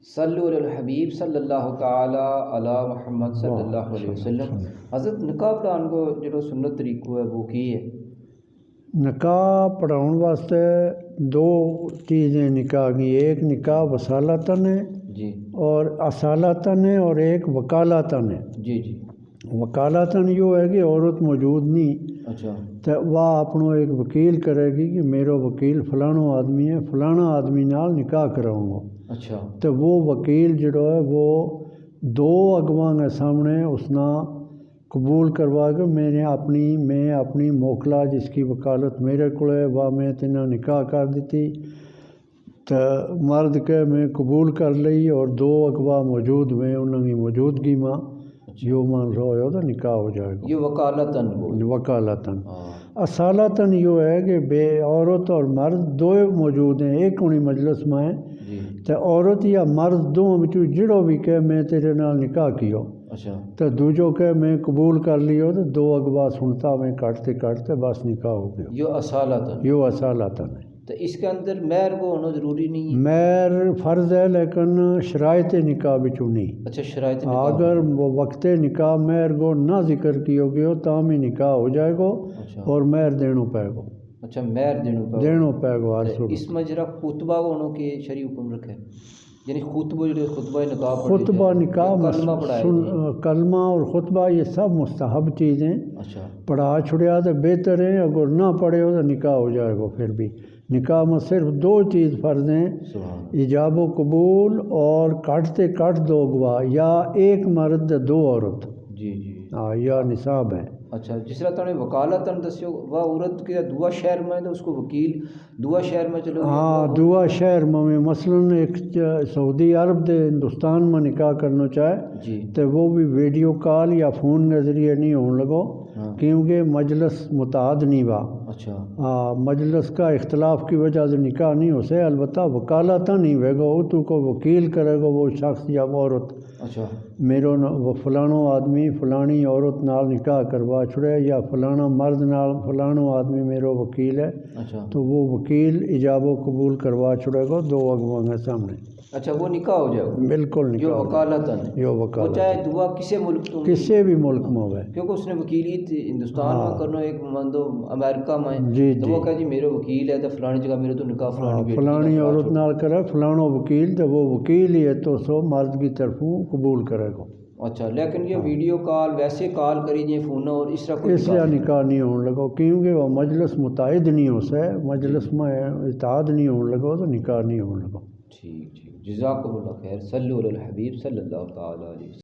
صلو علی الحبیب صلی اللہ تعالی علی محمد صلی اللہ علیہ وسلم۔ حضرت نکاح پڑھان کو جو سنت طریقہ ہے وہ کی ہے؟ نکاح پڑھاؤن واسطے دو چیزیں نکاح کی، ایک نکاح وصالتاً ہے جی اور اصالتاً ہے، اور ایک وکالتاً ہے۔ جی جی وکالتاً یہ ہے کہ عورت موجود نہیں اچھا تو وہ اپنو ایک وکیل کرے گی کہ میرا وکیل فلانو آدمی ہے، فلانا آدمی نال نکاح کراؤں گا، اچھا تو وہ وکیل جڑا ہے وہ دو اگواں کے سامنے اس نا قبول کروا کے میں اپنی موکلا جس کی وکالت میرے کو ہے وہ میں تینوں نکاح کر دیتی تو مرد کے میں قبول کر لئی، اور دو اگواہ موجود ہوئے انہوں کی موجودگی میں جو منظور ہو تو نکاح ہو جائے گا۔ یہ وکالتاً وکالتاً اصالتاً یہ ہے کہ بے عورت اور مرد دو موجود ہیں، ایک انہیں مجلس میں ہیں جی تو عورت یا مرد دونوں بچوں جڑو بھی کہ میں تیرے نال نکاح کیو اچھا تو دوجو کہ میں قبول کر لیو تو دو اگواہ سنتا میں کٹتے بس نکاح ہو گیا۔ یہ اصالتاً یہ اصالتاً ہے۔ تو اس کے اندر مہر کو ہونا ضروری نہیں ہے؟ مہر فرض ہے لیکن شرائط نکاح بچوں نہیں۔ اچھا شرائط نکاح اگر وہ وقت نکاح مہر کو نہ ذکر کیو گئے تاہم ہی نکاح ہو جائے گا اچھا اور مہر دینو پائے گا۔ اچھا مہر دینو پائے گا ہر تو صورت۔ اس میں جرا خطبہ ہونا کے شرعی حکم رکھے، یعنی خطبہ نکاح خطبہ نکاح کلمہ پڑھائے کلمہ اور خطبہ یہ سب مستحب چیزیں، اچھا پڑھا چھڑیا تو بہتر ہے، اگر نہ پڑھے ہو تو نکاح ہو جائے گا۔ پھر بھی نکاح میں صرف دو چیز فرض ہیں، سبحان ایجاب و قبول اور کٹتے کٹ دو گواہ، یا ایک مرد دو عورت، جی جی یا نصاب ہے۔ اچھا جس طرح تمہیں وکالتاً دسیو وہ عورت کے دعا شہر میں تو اس کو وکیل دعا شہر میں چلو ہاں دعا شہر میں مثلاً ایک سعودی عرب دے ہندوستان میں نکاح کرنا چاہے جی تو وہ بھی ویڈیو کال یا فون کے ذریعے نہیں ہونے لگو، کیونکہ مجلس متعدد نہیں ہوا۔ اچھا مجلس کا اختلاف کی وجہ سے نکاح نہیں ہو سکے، البتہ وکالتاً نہیں ہوئے گا، وہ تو کو وکیل کرے گا وہ شخص یا وہ عورت، اچھا میرو وہ فلانو آدمی فلانی عورت نال نکاح کروا چھڑے، یا فلانا مرد نال فلانو آدمی میرو وکیل ہے، اچھا تو وہ وکیل ایجاب و قبول کروا چھڑے گا دو اگواں کے سامنے۔ اچھا وہ نکاح ہو جائے گا بالکل جو نکاح وکالتاً جو وہ وکالت چاہے دعا کسی ملک تو کسی بھی ملک میں ہوئے، کیونکہ اس نے وکیلیت ہندوستان میں کرنا، ایک مندو امریکہ میں جی تو وہ کہا جی میرے وکیل ہے تو فلانی جگہ میرے تو نکاح فلانی بیٹی فلانی عورت نال کرے فلانو وکیل تو وہ وکیل ہی ہے تو سو مرد کی طرفوں قبول کرے گا۔ اچھا لیکن یہ ویڈیو کال ویسے کال کری جائیں فون اور اس طرح کوئی اس لیے نکاح نہیں ہونے لگا، کیونکہ وہ مجلس متعدد نہیں ہو سکے، مجلس میں اتحاد نہیں ہونے لگا تو نکاح نہیں ہونے لگا۔ ٹھیک ٹھیک جزاکم اللہ خیر، صلو علی الحبیب صلی اللہ تعالی علیہ وسلم۔